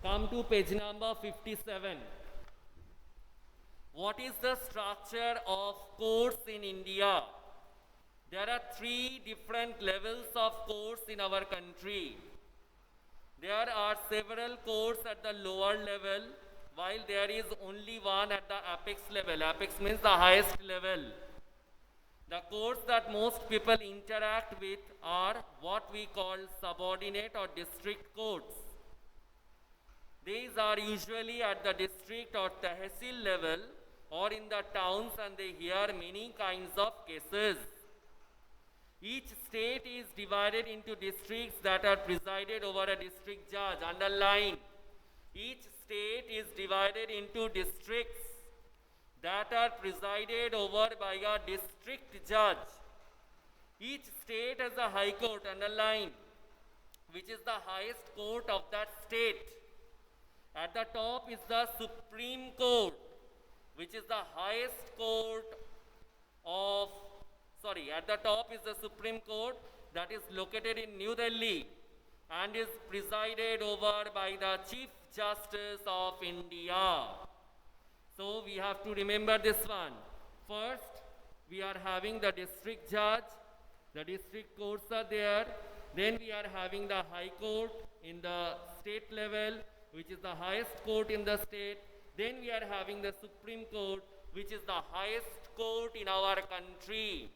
Come to page number 57. What is the structure of courts in India? There are three different levels of courts in our country. There are several courts at the lower level, while there is only one at the apex level. Apex means the highest level. The courts that most people interact with are what we call subordinate or district courts. These are usually at the district or tehsil level or in the towns, and they hear many kinds of cases. Each state is divided into districts that are presided over a district judge. Underline. Each state is divided into districts that are presided over by a district judge. Each state has a high court, underline, which is the highest court of that state. At the top is the Supreme Court, which is the highest court of, at the top is the Supreme Court that is located in New Delhi and is presided over by the Chief Justice of India. So we have to remember this one. First, we are having the district judge, the district courts are there. Then we are having the high court in the state level, which is the highest court in the state. Then we are having the Supreme Court, which is the highest court in our country.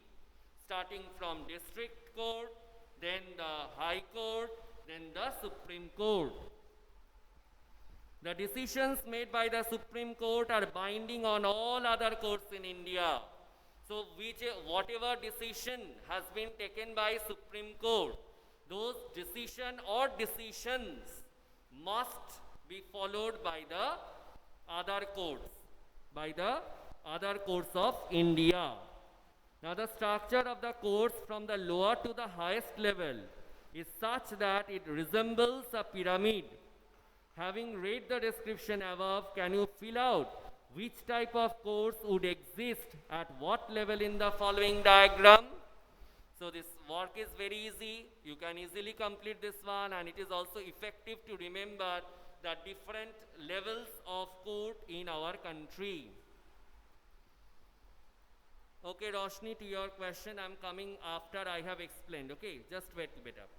Starting from district court, then the high court, then the Supreme Court. The decisions made by the Supreme Court are binding on all other courts in India. So whatever decision has been taken by Supreme Court, those decisions must be followed by the other courts, of India. Now the structure of the courts from the lower to the highest level is such that it resembles a pyramid. Having read the description above, can you fill out which type of courts would exist at what level in the following diagram? So this work is very easy. You can easily complete this one, and it is also effective to remember the different levels of court in our country. Okay, Roshni, to your question, I'm coming after I have explained. Okay, just wait a bit up.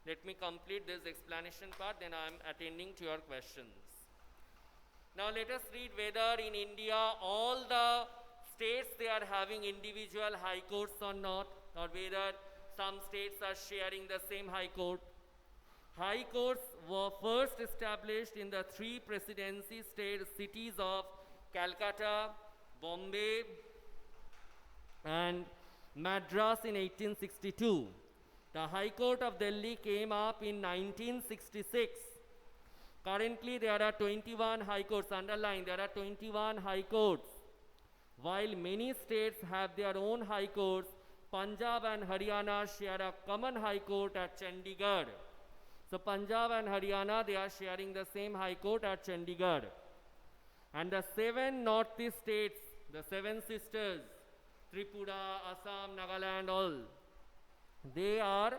Let me complete this explanation part, then I'm attending to your questions. Now let us read whether in India all the states they are having individual high courts or not, or whether some states are sharing the same high court. High courts were first established in the three presidency cities of Calcutta, Bombay, and Madras in 1862. The High Court of Delhi came up in 1966. Currently, there are 21 high courts. Underline, there are 21 high courts. While many states have their own high courts, Punjab and Haryana share a common high court at Chandigarh. So Punjab and Haryana, they are sharing the same high court at Chandigarh. And the 7 northeast states, the 7 sisters, Tripura, Assam, Nagaland, all, they are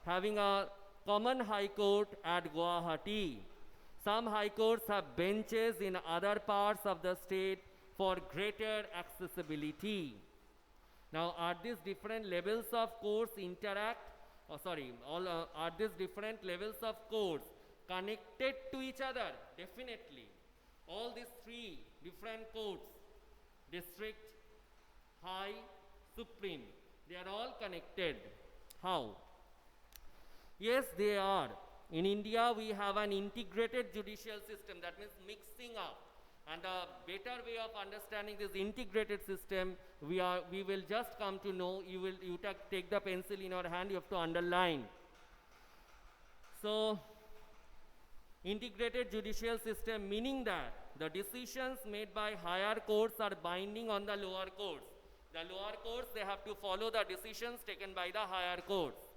having a common high court at Guwahati. Some high courts have benches in other parts of the state for greater accessibility. Now, are these different levels of courts are these different levels of courts connected to each other? Definitely. All these three different courts, district, high, supreme, they are all connected. How? Yes, they are. In India, we have an integrated judicial system, that means mixing up. And a better way of understanding this integrated system, we will just come to know. You take the pencil in your hand, you have to underline. So, integrated judicial system, meaning that the decisions made by higher courts are binding on the lower courts. The lower courts, they have to follow the decisions taken by the higher courts.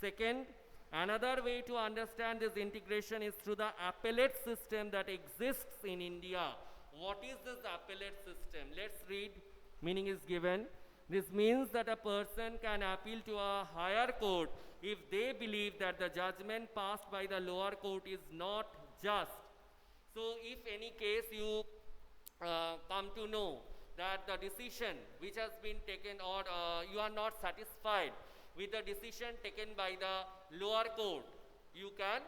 Second, another way to understand this integration is through the appellate system that exists in India. What is this appellate system? Let's read. Meaning is given. This means that a person can appeal to a higher court if they believe that the judgment passed by the lower court is not just So if any case you come to know that the decision which has been taken, or you are not satisfied with the decision taken by the lower court, you can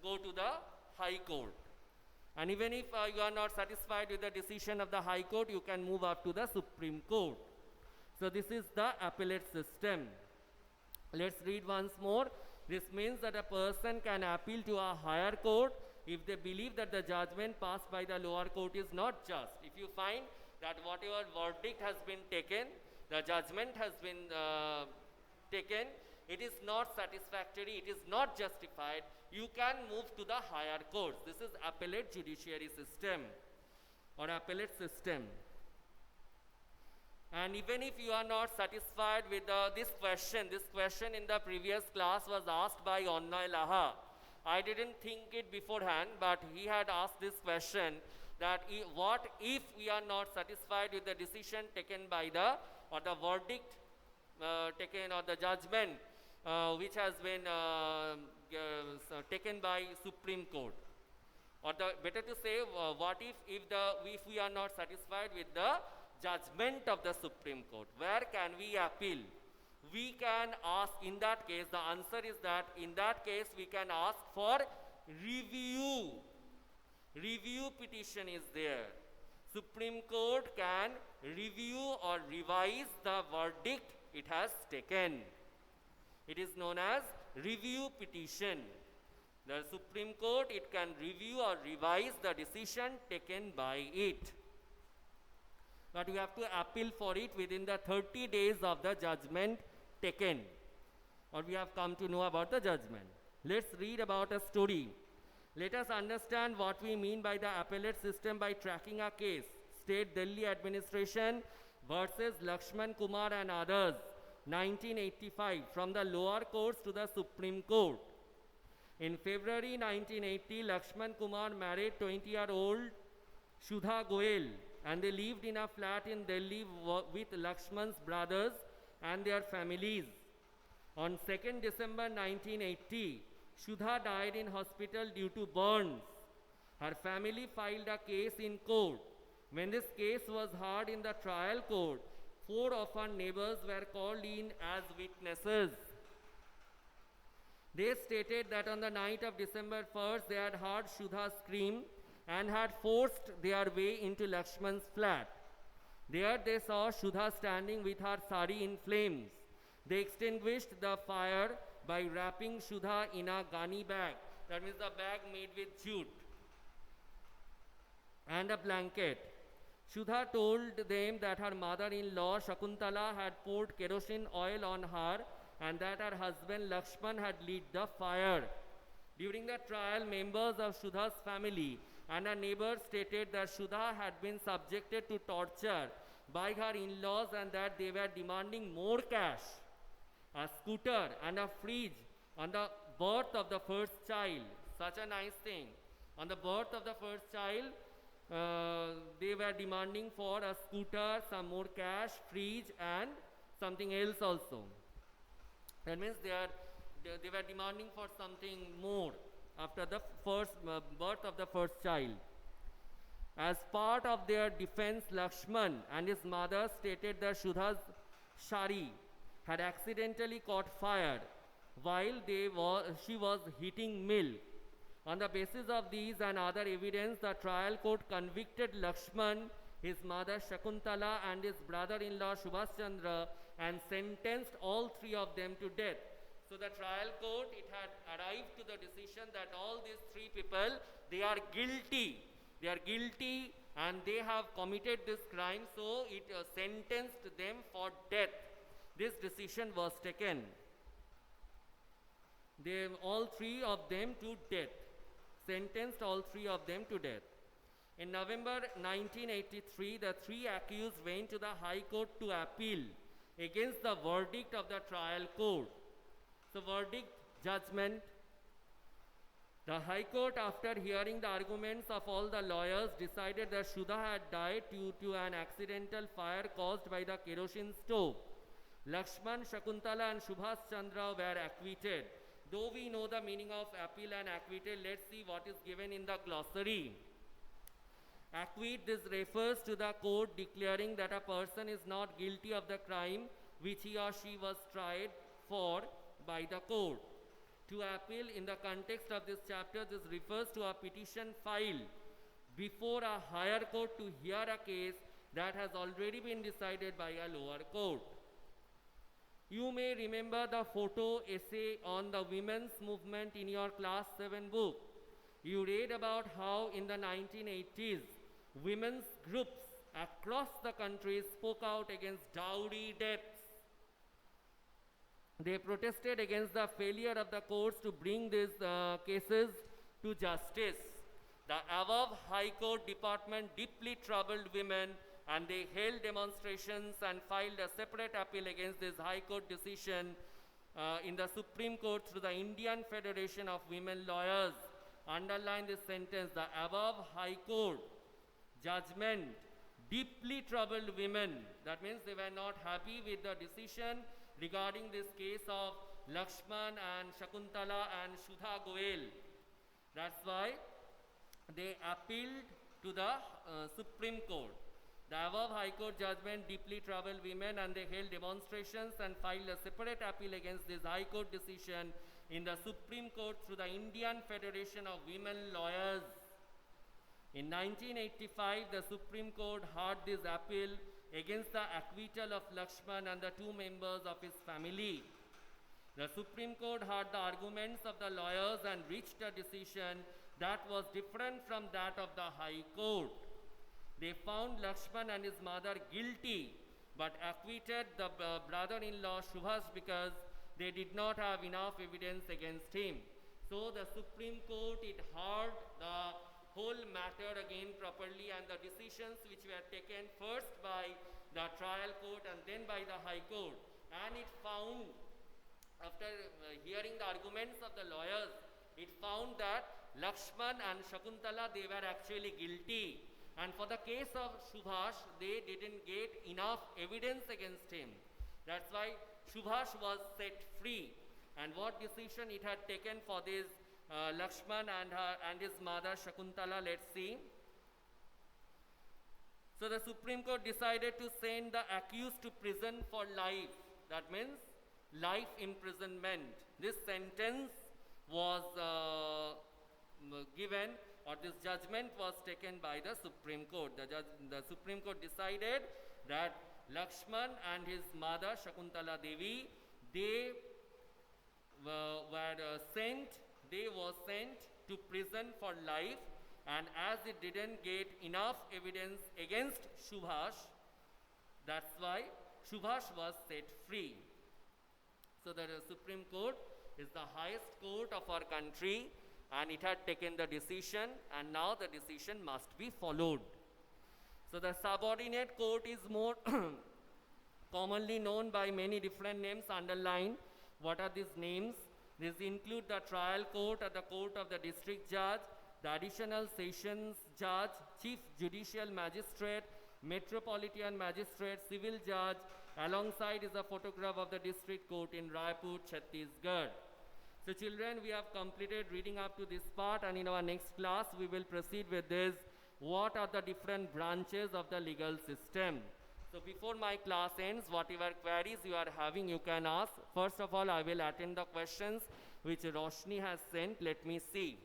go to the high court. And even if you are not satisfied with the decision of the high court, you can move up to the Supreme Court. So this is the appellate system. Let's read once more. This means that a person can appeal to a higher court if they believe that the judgment passed by the lower court is not just. If you find that whatever verdict has been taken, the judgment has been taken, it is not satisfactory, it is not justified, you can move to the higher courts. This is appellate judiciary system or appellate system. And even if you are not satisfied with this question in the previous class was asked by Onnay Laha. I didn't think it beforehand, but he had asked this question, that what if we are not satisfied with the decision taken by the, or the verdict taken, or the judgment which has been taken by Supreme Court, or the better to say, what if we are not satisfied with the judgment of the Supreme Court, where can we appeal? We can ask, in that case, the answer is that in that case we can ask for review. Review petition is there. Supreme Court can review or revise the verdict it has taken. It is known as review petition. The Supreme Court, it can review or revise the decision taken by it. But you have to appeal for it within the 30 days of the judgment taken, or we have come to know about the judgment. Let's read about a story. Let us understand what we mean by the appellate system by tracking a case. State Delhi Administration versus Lakshman Kumar and others, 1985, from the lower courts to the Supreme Court. In February 1980, Lakshman Kumar married 20-year-old Shudha Goel, and they lived in a flat in Delhi with Lakshman's brothers and their families. On 2nd December 1980, Shudha died in hospital due to burns. Her family filed a case in court. When this case was heard in the trial court, 4 of her neighbors were called in as witnesses. They stated that on the night of December 1st, they had heard Shudha scream and had forced their way into Lakshman's flat. There they saw Shudha standing with her sari in flames. They extinguished the fire by wrapping Shudha in a ghani bag, that means a bag made with jute, and a blanket. Shudha told them that her mother-in-law Shakuntala had poured kerosene oil on her and that her husband Lakshman had lit the fire. During the trial, members of Shudha's family and her neighbors stated that Shudha had been subjected to torture by her in-laws and that they were demanding more cash, a scooter and a fridge on the birth of the first child. Such a nice thing. On the birth of the first child, they were demanding for a scooter, some more cash, fridge and something else also. That means they were demanding for something more after the first birth of the first child. As part of their defense, Lakshman and his mother stated that Shudha's sari had accidentally caught fire while she was heating milk. On the basis of these and other evidence, the trial court convicted Lakshman, his mother Shakuntala and his brother-in-law Subhash Chandra and sentenced all 3 of them to death. So the trial court, it had arrived to the decision that all these 3 people, they are guilty. They are guilty and they have committed this crime, so it sentenced them for death. This decision was taken. All 3 of them to death. Sentenced all 3 of them to death. In November 1983, the 3 accused went to the High Court to appeal against the verdict of the trial court. So verdict, judgment. The High Court, after hearing the arguments of all the lawyers, decided that Shudha had died due to an accidental fire caused by the kerosene stove. Lakshman, Shakuntala and Subhash Chandra were acquitted. Though we know the meaning of appeal and acquittal, let's see what is given in the glossary. Acquit, this refers to the court declaring that a person is not guilty of the crime which he or she was tried for by the court. To appeal, in the context of this chapter, this refers to a petition filed before a higher court to hear a case that has already been decided by a lower court. You may remember the photo essay on the women's movement in your class 7 book. You read about how in the 1980s, women's groups across the country spoke out against dowry debts. They protested against the failure of the courts to bring these cases to justice. The above High Court department deeply troubled women, and they held demonstrations and filed a separate appeal against this High Court decision in the Supreme Court through the Indian Federation of Women Lawyers. Underline this sentence: the above High Court judgment deeply troubled women. That means they were not happy with the decision regarding this case of Lakshman and Shakuntala and Sudha Goel. That's why they appealed to the Supreme Court. The above High Court judgment deeply troubled women, and they held demonstrations and filed a separate appeal against this High Court decision in the Supreme Court through the Indian Federation of Women Lawyers. In 1985, the Supreme Court heard this appeal against the acquittal of Lakshman and the two members of his family. The Supreme Court heard the arguments of the lawyers and reached a decision that was different from that of the High Court. They found Lakshman and his mother guilty, but acquitted the brother-in-law Subhash because they did not have enough evidence against him. So the Supreme Court, it heard the whole matter again properly, and the decisions which were taken first by the trial court and then by the High Court. And it found, after hearing the arguments of the lawyers, it found that Lakshman and Shakuntala, they were actually guilty. And for the case of Subhash, they didn't get enough evidence against him. That's why Subhash was set free. And what decision it had taken for this Lakshman and his mother Shakuntala, let's see. So the Supreme Court decided to send the accused to prison for life. That means life imprisonment. This sentence was given, or this judgment was taken by the Supreme Court. The Supreme Court decided that Lakshman and his mother Shakuntala Devi, they were sent to prison for life, and as it didn't get enough evidence against Subhash, that's why Subhash was set free. So the Supreme Court is the highest court of our country, and it had taken the decision, and now the decision must be followed. So the subordinate court is more commonly known by many different names. Underline what are these names. These include the trial court or the court of the district judge, the additional sessions judge, chief judicial magistrate, metropolitan magistrate, civil judge. Alongside is a photograph of the district court in Raipur, Chhattisgarh. So children, we have completed reading up to this part, and in our next class we will proceed with this. What are the different branches of the legal system? So before my class ends, whatever queries you are having, you can ask. First of all, I will attend the questions which Roshni has sent. Let me see.